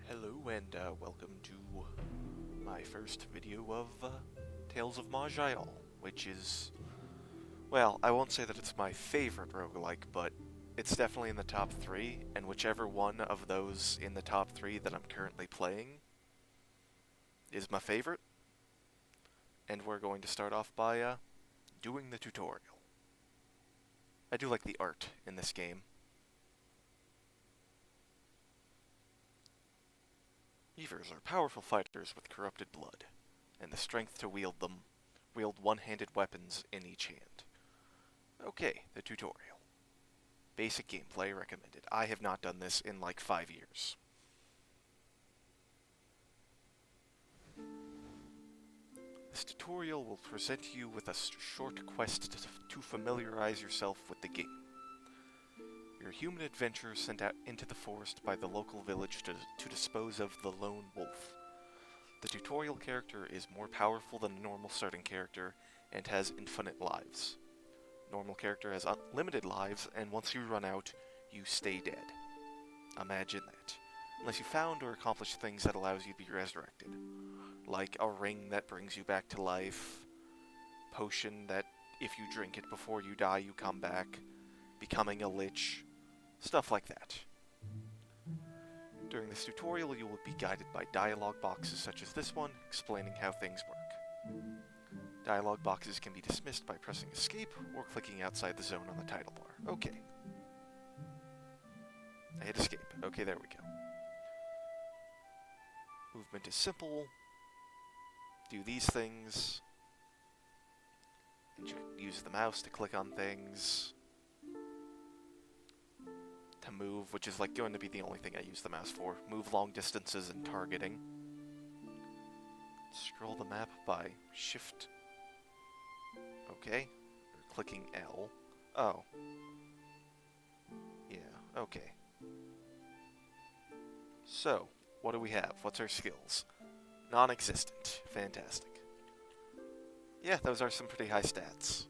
Hello and welcome to my first video of Tales of Maj'Eyal, which is, well, I won't say that it's my favorite roguelike, but it's definitely in the top 3, and whichever one of those in the top 3 that I'm currently playing is my favorite. And we're going to start off by doing the tutorial. I do like the art in this game. Beavers are powerful fighters with corrupted blood, and the strength to wield one-handed weapons in each hand. Okay, the tutorial. Basic gameplay recommended. I have not done this in like 5 years. This tutorial will present you with a short quest to familiarize yourself with the game. You're a human adventurer sent out into the forest by the local village to dispose of the lone wolf. The tutorial character is more powerful than a normal starting character and has infinite lives. Normal character has unlimited lives, and once you run out, you stay dead. Imagine that. Unless you found or accomplished things that allows you to be resurrected. Like a ring that brings you back to life, potion that if you drink it before you die you come back, becoming a lich, stuff like that. During this tutorial, you will be guided by dialogue boxes such as this one, explaining how things work. Dialogue boxes can be dismissed by pressing escape or clicking outside the zone on the title bar. Okay. I hit escape. Okay, there we go. Movement is simple. Do these things. And you use the mouse to click on things. To move, which is like going to be the only thing I use the mouse for. Move long distances and targeting. Scroll the map by shift. Okay. Or clicking L. Oh. Yeah, okay. So, what do we have? What's our skills? Non-existent. Fantastic. Yeah, those are some pretty high stats.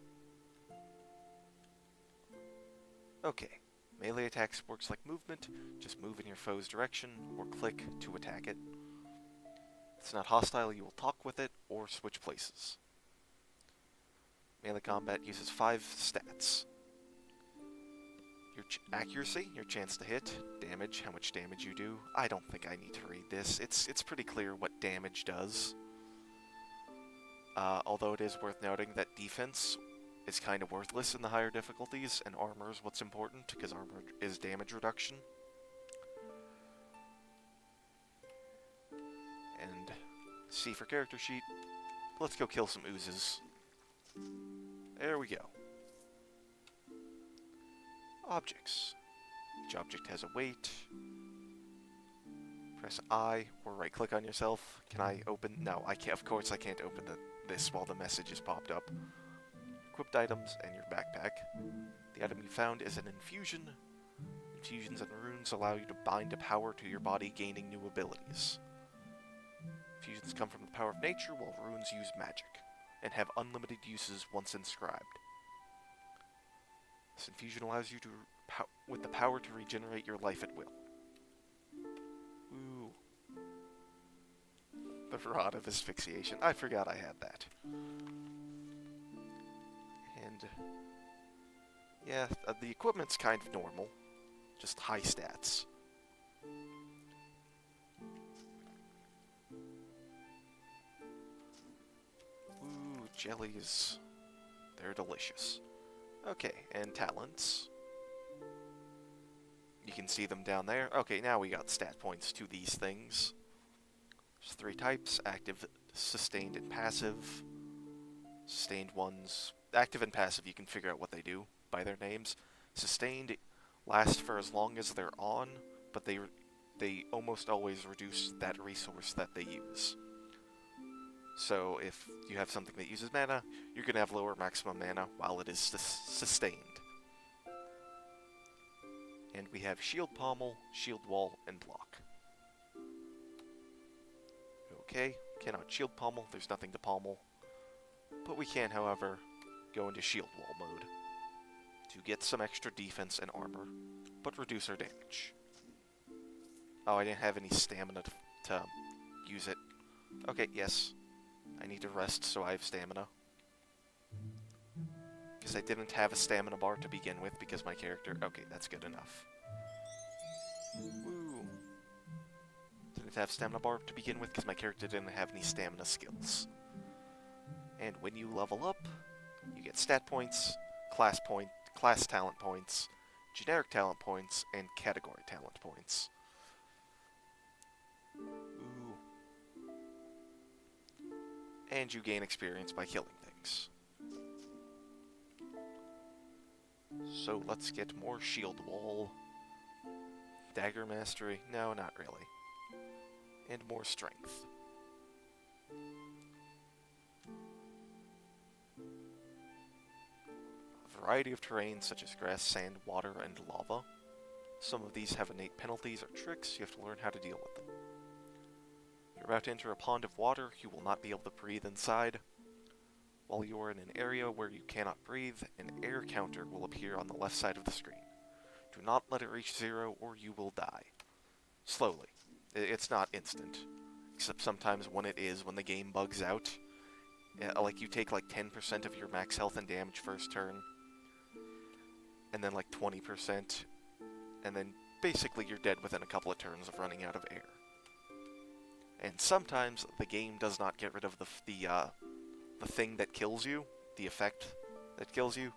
Okay. Melee attacks works like movement. Just move in your foe's direction, or click to attack it. If it's not hostile, you will talk with it, or switch places. Melee combat uses 5 stats. Your accuracy, your chance to hit, damage, how much damage you do. I don't think I need to read this. It's pretty clear what damage does. Although it is worth noting that defense is kind of worthless in the higher difficulties, and armor is what's important, because armor is damage reduction. And C for character sheet. Let's go kill some oozes. There we go. Objects. Each object has a weight. Press I or right click on yourself. Can I open? No, I can't. Of course I can't open this while the message is popped up. Equipped items and your backpack. The item you found is an infusion. Infusions and runes allow you to bind a power to your body, gaining new abilities. Infusions come from the power of nature, while runes use magic, and have unlimited uses once inscribed. This infusion allows you to, with the power to regenerate your life at will. Ooh. The Rod of Asphyxiation. I forgot I had that. And yeah, the equipment's kind of normal. Just high stats. Ooh, jellies. They're delicious. Okay, and talents. You can see them down there. Okay, now we got stat points to these things. There's 3 types: active, sustained, and passive. Sustained ones... Active and passive, you can figure out what they do by their names. Sustained last for as long as they're on, but they almost always reduce that resource that they use. So if you have something that uses mana, you're going to have lower maximum mana while it is sustained. And we have shield pommel, shield wall, and block. Okay, cannot shield pommel, there's nothing to pommel. But we can, however, go into shield wall mode to get some extra defense and armor, but reduce our damage. Oh, I didn't have any stamina to use it. Okay, yes. I need to rest so I have stamina. Because I didn't have a stamina bar to begin with because my character... Okay, that's good enough. Woo! Didn't have stamina bar to begin with because my character didn't have any stamina skills. And when you level up, you get stat points, class talent points, generic talent points, and category talent points. Ooh. And you gain experience by killing things. So let's get more shield wall. Dagger mastery? No, not really. And more strength. A variety of terrains such as grass, sand, water, and lava. Some of these have innate penalties or tricks. You have to learn how to deal with them. You're about to enter a pond of water. You will not be able to breathe inside. While you are in an area where you cannot breathe, an air counter will appear on the left side of the screen. Do not let it reach 0 or you will die. Slowly. It's not instant. Except sometimes when it is, when the game bugs out. Like you take like 10% of your max health and damage first turn. And then like 20%. And then basically you're dead within a couple of turns of running out of air. And sometimes the game does not get rid of the thing that kills you, the effect that kills you,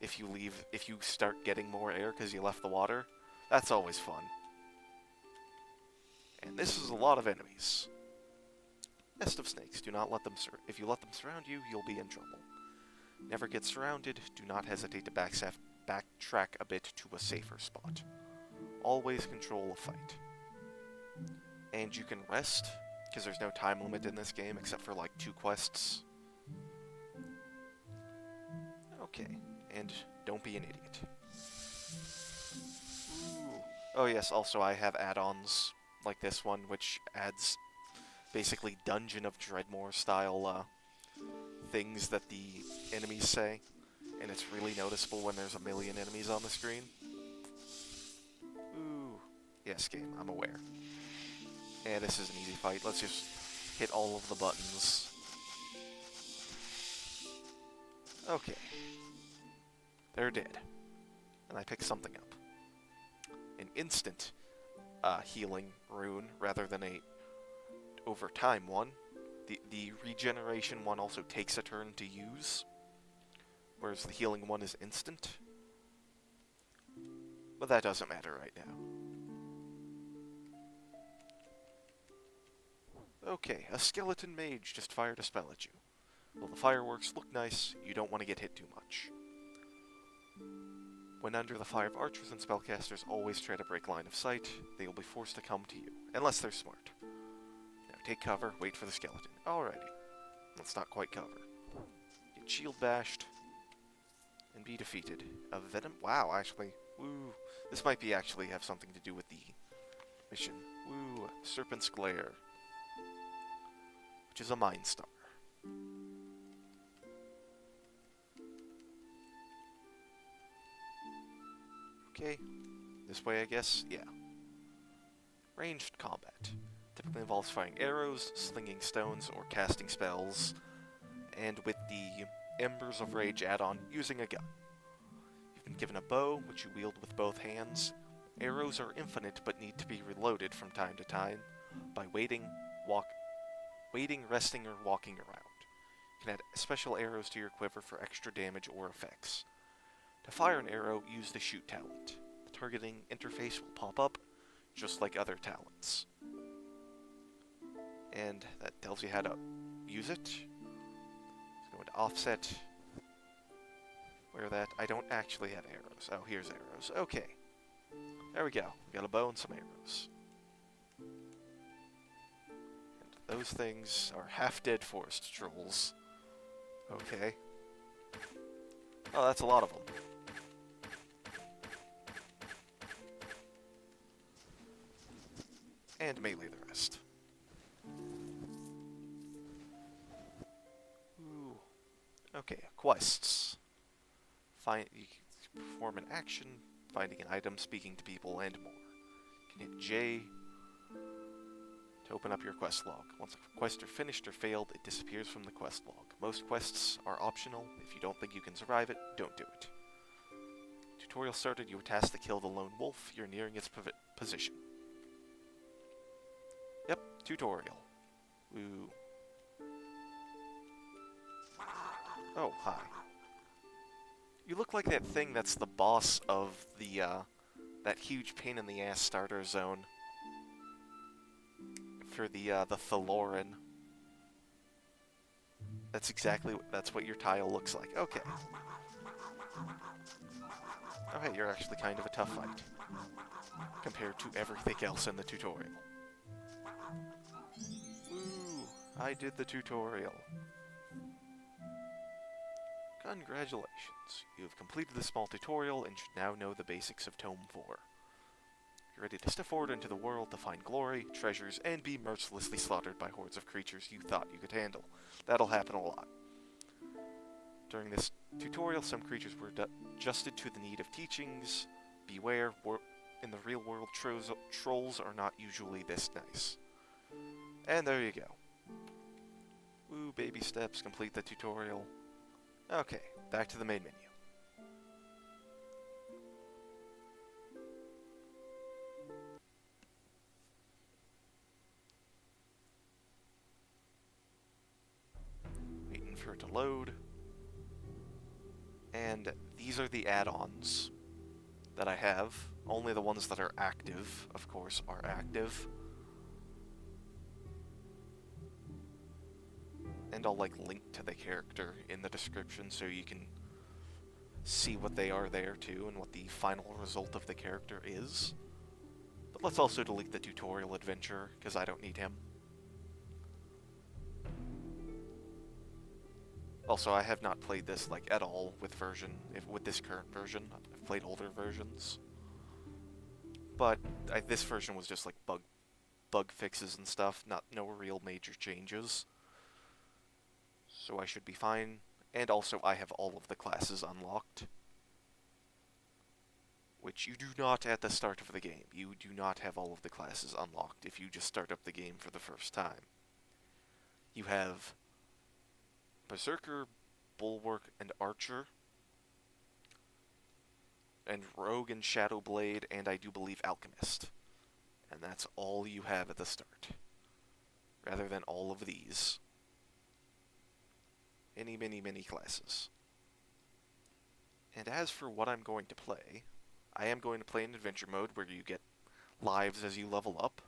if you start getting more air because you left the water. That's always fun. And this is a lot of enemies. Nest of snakes. Do not let them if you let them surround you, you'll be in trouble. Never get surrounded. Do not hesitate to backtrack a bit to a safer spot. Always control a fight. And you can rest, because there's no time limit in this game except for like 2 quests. Okay, and don't be an idiot. Ooh. Oh yes, also I have add-ons like this one, which adds basically Dungeon of Dreadmore style things that the enemies say, and it's really noticeable when there's a million enemies on the screen. Ooh. Yes, game, I'm aware. And this is an easy fight. Let's just hit all of the buttons. Okay. They're dead. And I pick something up. An instant healing rune rather than a over time one. The regeneration one also takes a turn to use, whereas the healing one is instant. But that doesn't matter right now. Okay, a skeleton mage just fired a spell at you. Well, the fireworks look nice, you don't want to get hit too much. When under the fire of archers and spellcasters, always try to break line of sight. They will be forced to come to you, unless they're smart. Now take cover, wait for the skeleton. Alrighty. That's not quite cover. Get shield bashed, and be defeated. A venom? Wow, actually. Woo. This might be actually have something to do with the mission. Woo. Serpent's Glare. Which is a Mind Star. Okay, this way I guess? Yeah. Ranged combat. Typically involves firing arrows, slinging stones, or casting spells, and with the Embers of Rage add-on, using a gun. You've been given a bow, which you wield with both hands. Arrows are infinite, but need to be reloaded from time to time by waiting, resting, or walking around. You can add special arrows to your quiver for extra damage or effects. To fire an arrow, use the shoot talent. The targeting interface will pop up, just like other talents. And that tells you how to use it. Let's go into offset. Where that? I don't actually have arrows. Oh, here's arrows. Okay. There we go. We got a bow and some arrows. And those things are half-dead forest trolls. Okay. Oh, that's a lot of them. And melee the rest. Ooh. Okay, quests. You can perform an action, finding an item, speaking to people, and more. You can hit J to open up your quest log. Once a quest are finished or failed, it disappears from the quest log. Most quests are optional. If you don't think you can survive it, don't do it. Tutorial started, you were tasked to kill the lone wolf. You're nearing its position. Yep, tutorial. Ooh. Oh, hi. You look like that thing that's the boss of the, that huge pain-in-the-ass starter zone for the Thaloran. That's what your tile looks like. Okay. Oh, hey, you're actually kind of a tough fight. Compared to everything else in the tutorial. Woo! I did the tutorial. Congratulations. You have completed the small tutorial and should now know the basics of Tome 4. You're ready to step forward into the world to find glory, treasures, and be mercilessly slaughtered by hordes of creatures you thought you could handle. That'll happen a lot. During this tutorial, some creatures were adjusted to the need of teachings. Beware, in the real world, trolls are not usually this nice. And there you go. Woo, baby steps, complete the tutorial. Okay, back to the main menu. Waiting for it to load. And these are the add-ons that I have. Only the ones that are active, of course, are active. And I'll, link to the character in the description so you can see what they are there too and what the final result of the character is. But let's also delete the tutorial adventurer, because I don't need him. Also, I have not played this, at all with this current version. I've played older versions. But this version was just, bug fixes and stuff, no real major changes. So I should be fine. And also, I have all of the classes unlocked. Which you do not at the start of the game. You do not have all of the classes unlocked if you just start up the game for the first time. You have Berserker, Bulwark, and Archer, and Rogue and Shadowblade, and I do believe Alchemist. And that's all you have at the start. Rather than all of these. Many classes. And as for what I'm going to play, I am going to play in adventure mode where you get lives as you level up.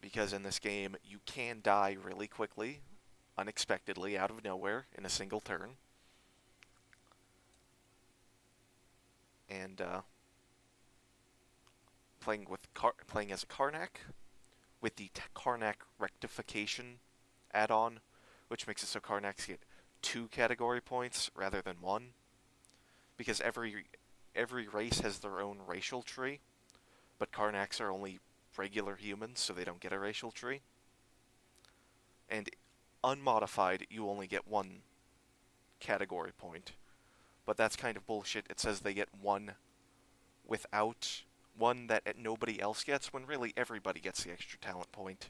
Because in this game, you can die really quickly, unexpectedly, out of nowhere, in a single turn. And, playing as a Cornac, with the Cornac Rectification add-on, which makes it so Cornacs get 2 category points rather than 1. Because every race has their own racial tree, but Cornacs are only regular humans, so they don't get a racial tree. And unmodified, you only get 1 category point. But that's kind of bullshit. It says they get 1 without 1 that nobody else gets, when really everybody gets the extra talent point.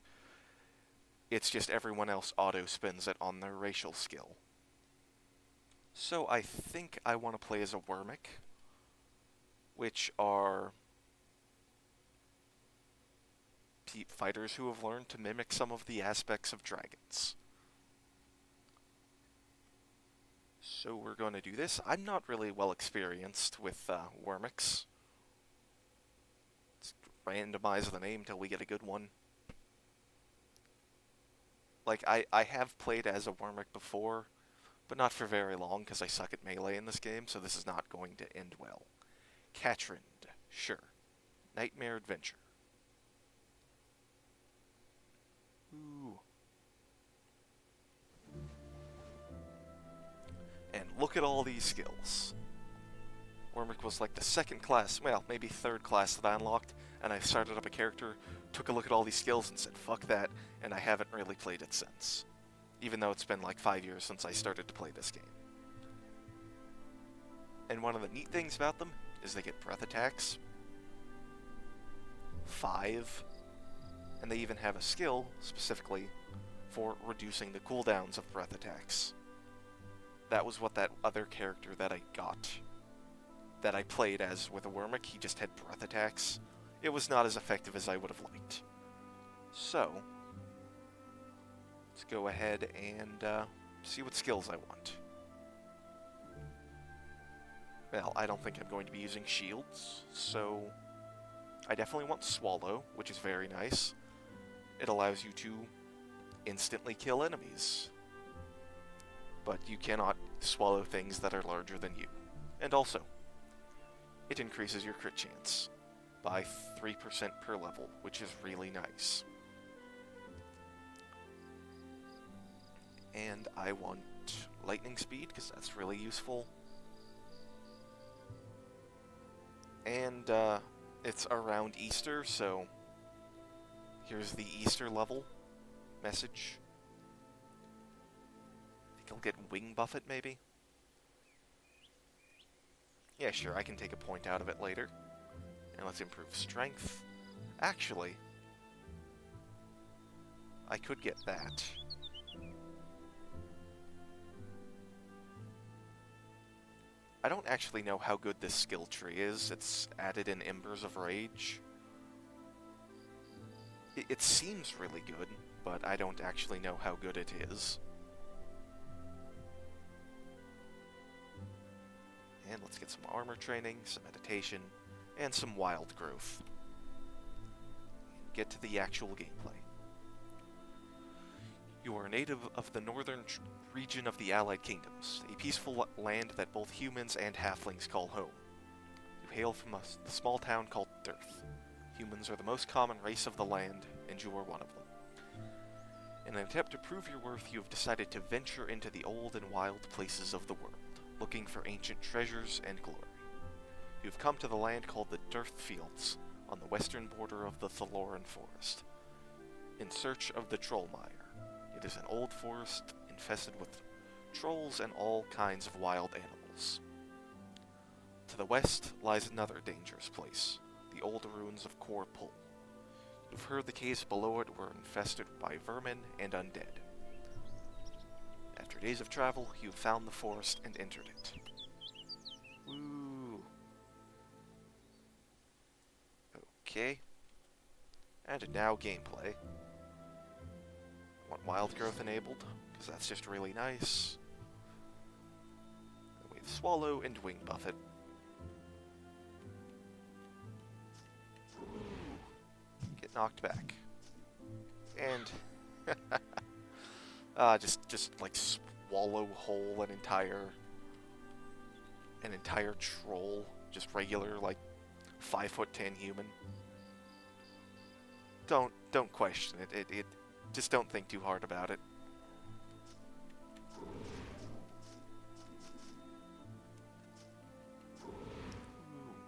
It's just everyone else auto-spins it on their racial skill. So I think I want to play as a Wyrmic, which are fighters who have learned to mimic some of the aspects of dragons. So we're going to do this. I'm not really well experienced with Wyrmics. Let's randomize the name till we get a good one. I have played as a Wyrmic before, but not for very long, because I suck at melee in this game, so this is not going to end well. Catrind, sure. Nightmare Adventure. Ooh. And look at all these skills. Wyrmic was the second class, well, maybe third class that I unlocked, and I started up a character, took a look at all these skills and said, fuck that, and I haven't really played it since. Even though it's been 5 years since I started to play this game. And one of the neat things about them is they get breath attacks. 5. And they even have a skill, specifically, for reducing the cooldowns of breath attacks. That was what that other character that I got, that I played as with a Wyrmic, he just had breath attacks. It was not as effective as I would have liked. So, let's go ahead and see what skills I want. Well, I don't think I'm going to be using shields, so I definitely want Swallow, which is very nice. It allows you to instantly kill enemies. But you cannot swallow things that are larger than you. And also, it increases your crit chance by 3% per level, which is really nice. And I want lightning speed, because that's really useful. And it's around Easter, so here's the Easter level message. I think I'll get Wing Buffet, maybe? Yeah, sure, I can take a point out of it later. And let's improve strength. Actually, I could get that. I don't actually know how good this skill tree is. It's added in Embers of Rage. It seems really good, but I don't actually know how good it is. And let's get some armor training, some meditation, and some wild growth. Get to the actual gameplay. You are a native of the northern region of the Allied Kingdoms, a peaceful land that both humans and halflings call home. You hail from a small town called Dirth. Humans are the most common race of the land, and you are one of them. In an attempt to prove your worth, you have decided to venture into the old and wild places of the world, looking for ancient treasures and glory. You have come to the land called the Dirth Fields, on the western border of the Thaloran Forest, in search of the Trollmire. It is an old forest infested with trolls and all kinds of wild animals. To the west lies another dangerous place, the old ruins of Corpul. You've heard the caves below it were infested by vermin and undead. After days of travel, you have found the forest and entered it. Woo! Okay. And now gameplay. Want wild growth enabled, because that's just really nice. Then we have Swallow and Wing Buffet. Get knocked back. And just like swallow whole an entire troll, just regular like 5'10" human. Don't question it. It just don't think too hard about it.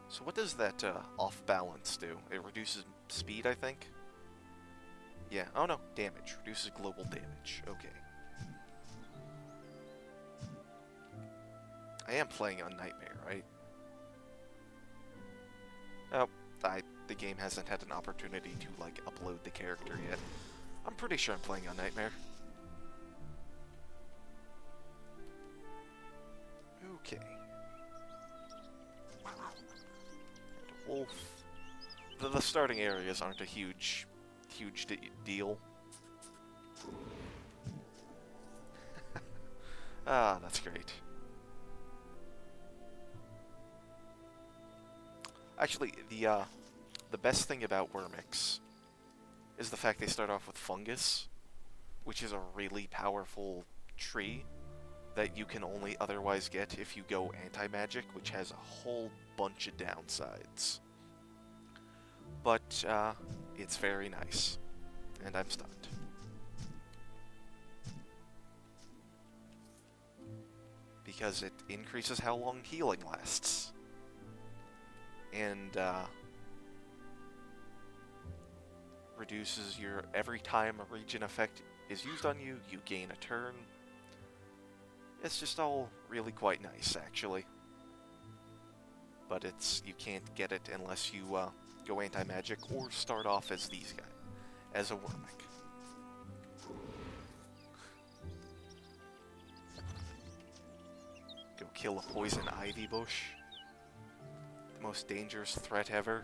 So what does that off balance do? It reduces speed, I think? Yeah, oh no, damage. Reduces global damage. Okay. I am playing on Nightmare, right? Oh, the game hasn't had an opportunity to, like, upload the character yet. I'm pretty sure I'm playing on Nightmare. Okay. And a wolf. The starting areas aren't a huge deal. Ah, that's great. Actually, the best thing about Wyrmics is the fact they start off with fungus, which is a really powerful tree that you can only otherwise get if you go anti-magic, which has a whole bunch of downsides. But it's very nice, and I'm stunned. Because it increases how long healing lasts. And reduces your every time a regen effect is used on you, you gain a turn. It's just all really quite nice, actually. But you can't get it unless you go anti-magic or start off as these guys. as a Wyrmic. Go kill a poison ivy bush. The most dangerous threat ever.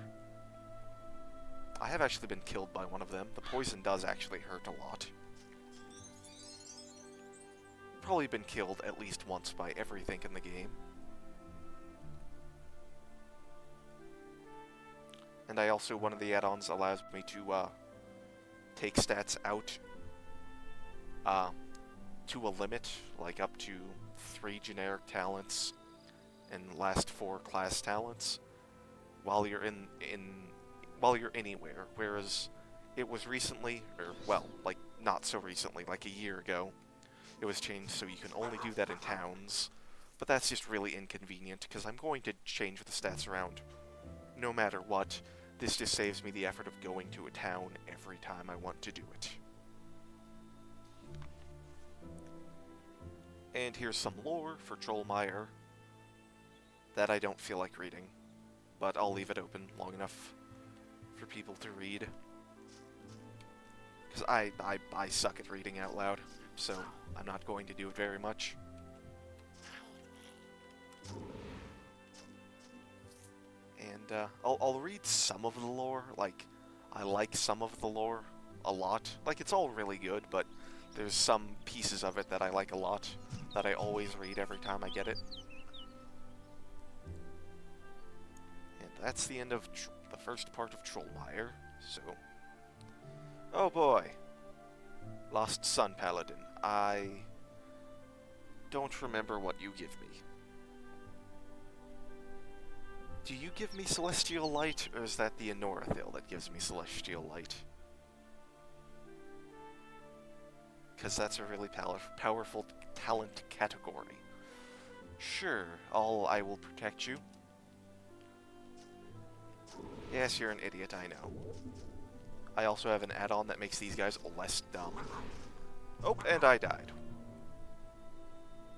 I have actually been killed by one of them. The poison does actually hurt a lot. Probably been killed at least once by everything in the game. And I also, one of the add-ons allows me to take stats out to a limit, like up to 3 generic talents and last 4 class talents while you're while you're anywhere. Whereas it was recently, or well, like not so recently, like a year ago, it was changed so you can only do that in towns. But that's just really inconvenient because I'm going to change the stats around no matter what. This just saves me the effort of going to a town every time I want to do it. And here's some lore for Trollmire that I don't feel like reading, but I'll leave it open long enough for people to read. Because I suck at reading out loud, so I'm not going to do it very much. And I'll read some of the lore. Like, I like some of the lore a lot. Like, it's all really good, but there's some pieces of it that I like a lot that I always read every time I get it. And that's the end of the first part of Trollmire, so... Oh boy. Lost Sun Paladin. I don't remember what you give me. Do you give me Celestial Light, or is that the Anorathil that gives me Celestial Light? Because that's a really powerful talent category. Sure, I will protect you. Yes, you're an idiot, I know. I also have an add-on that makes these guys less dumb. Oh, and I died.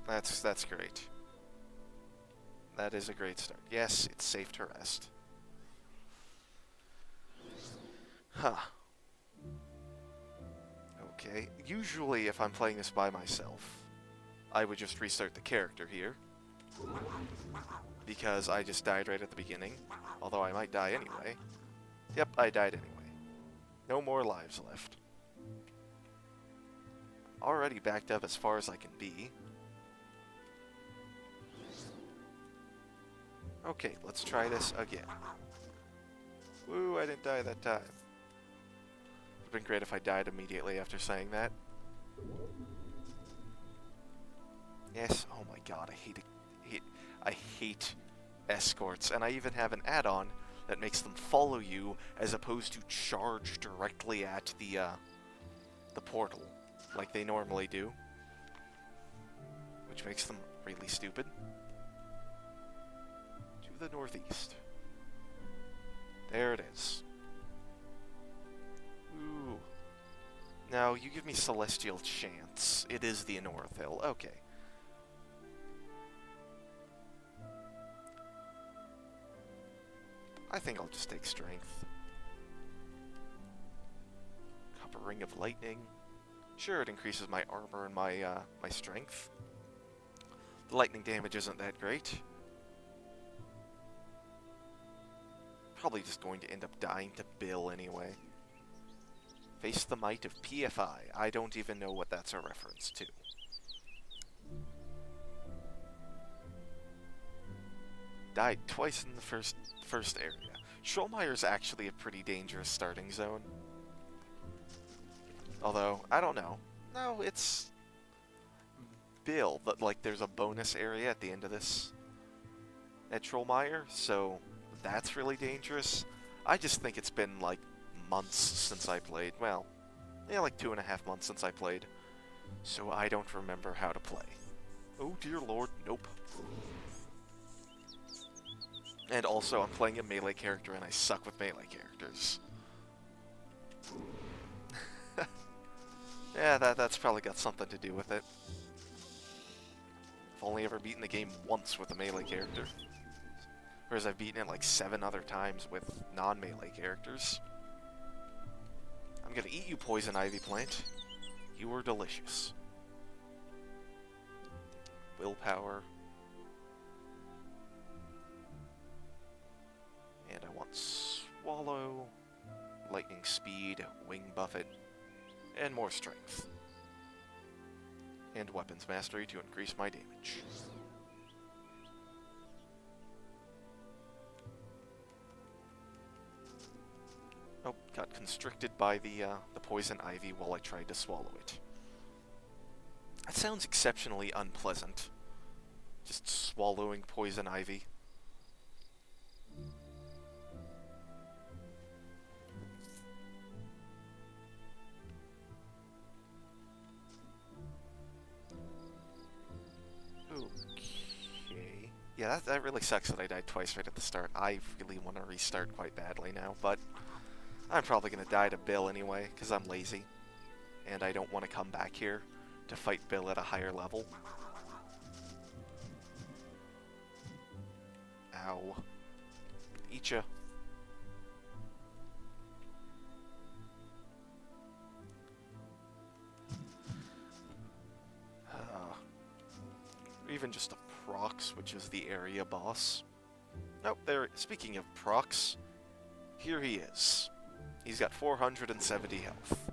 That's great. That is a great start. Yes, it's safe to rest. Huh. Okay, usually if I'm playing this by myself, I would just restart the character here. Because I just died right at the beginning. Although I might die anyway. Yep, I died anyway. No more lives left. Already backed up as far as I can be. Okay, let's try this again. Woo, I didn't die that time. It would have been great if I died immediately after saying that. Yes, oh my god, I hate escorts, and I even have an add-on that makes them follow you as opposed to charge directly at the portal, like they normally do. Which makes them really stupid. To the northeast. There it is. Ooh. Now, you give me Celestial Chance. It is the Anorathil. Okay. I think I'll just take Strength. Copper Ring of Lightning. Sure, it increases my armor and my my strength. The lightning damage isn't that great. Probably just going to end up dying to Bill anyway. Face the Might of PFI. I don't even know what that's a reference to. Died twice in the first area. Trollmire's actually a pretty dangerous starting zone. Although, I don't know. No, it's Bill, but like there's a bonus area at the end of this at Trollmire, so that's really dangerous. I just think it's been like months since I played. Well, yeah, like 2.5 months since I played. So I don't remember how to play. Oh dear lord, nope. And also, I'm playing a melee character, and I suck with melee characters. Yeah, that's probably got something to do with it. I've only ever beaten the game once with a melee character. Whereas I've beaten it like 7 other times with non-melee characters. I'm gonna eat you, poison ivy plant. You are delicious. Willpower. And I want Swallow, Lightning Speed, Wing Buffet, and more Strength. And Weapons Mastery to increase my damage. Oh, got constricted by the poison ivy while I tried to swallow it. That sounds exceptionally unpleasant. Just swallowing poison ivy. Okay. Yeah, that really sucks that I died twice right at the start. I really want to restart quite badly now, but I'm probably going to die to Bill anyway, because I'm lazy. And I don't want to come back here to fight Bill at a higher level. Ow. Eat ya. Even just a Prox, which is the area boss. Nope, there. Speaking of Prox, here he is. He's got 470 health.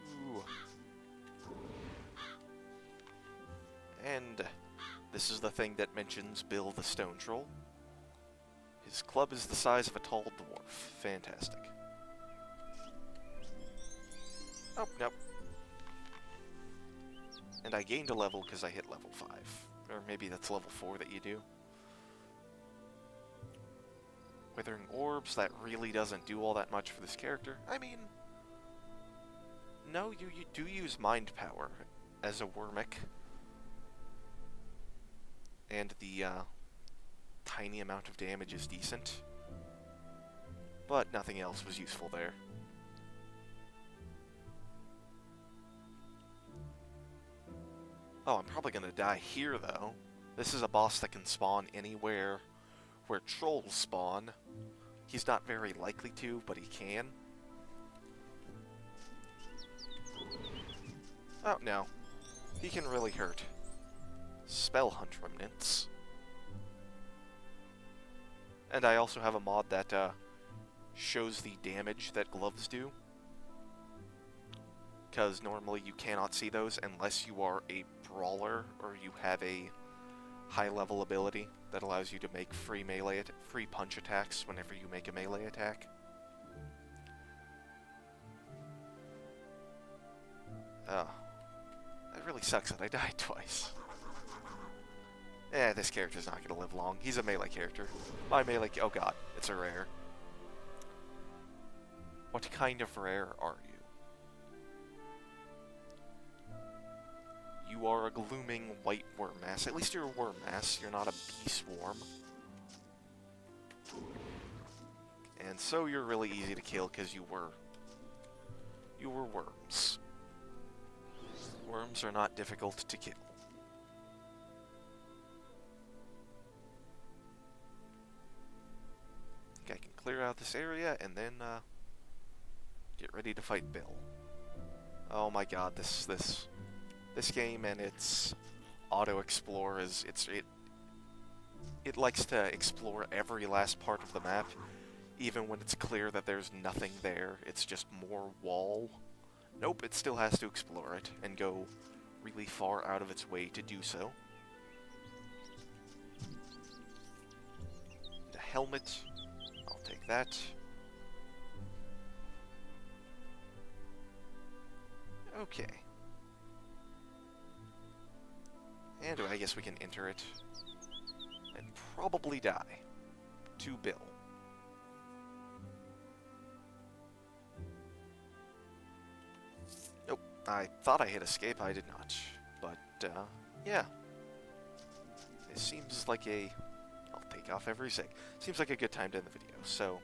Ooh. And this is the thing that mentions Bill the Stone Troll. His club is the size of a tall dwarf. Fantastic. Oh, nope. And I gained a level because I hit level 5. Or maybe that's level 4 that you do. Withering Orbs, that really doesn't do all that much for this character. I mean, no, you do use Mind Power as a Wyrmic. And the tiny amount of damage is decent. But nothing else was useful there. Oh, I'm probably going to die here, though. This is a boss that can spawn anywhere where trolls spawn. He's not very likely to, but he can. Oh, no. He can really hurt. Spell Hunt Remnants. And I also have a mod that shows the damage that gloves do. Because normally you cannot see those unless you are a brawler or you have a high-level ability that allows you to make free punch attacks whenever you make a melee attack. Oh. That really sucks that I died twice. This character's not going to live long. He's a melee character. My melee... Oh god, it's a rare. What kind of rare are you? You are a glooming white worm mass. At least you're a worm mass. You're not a bee swarm. And so you're really easy to kill because you were worms. Worms are not difficult to kill. I think I can clear out this area and then get ready to fight Bill. Oh my god, this game and its auto-explore it likes to explore every last part of the map, even when it's clear that there's nothing there. It's just more wall. Nope, it still has to explore it and go really far out of its way to do so. The helmet, I'll take that. Okay. And I guess we can enter it and probably die to Bill. Nope, I thought I hit escape, I did not. But, yeah. It seems like I'll take off every sec. Seems like a good time to end the video, so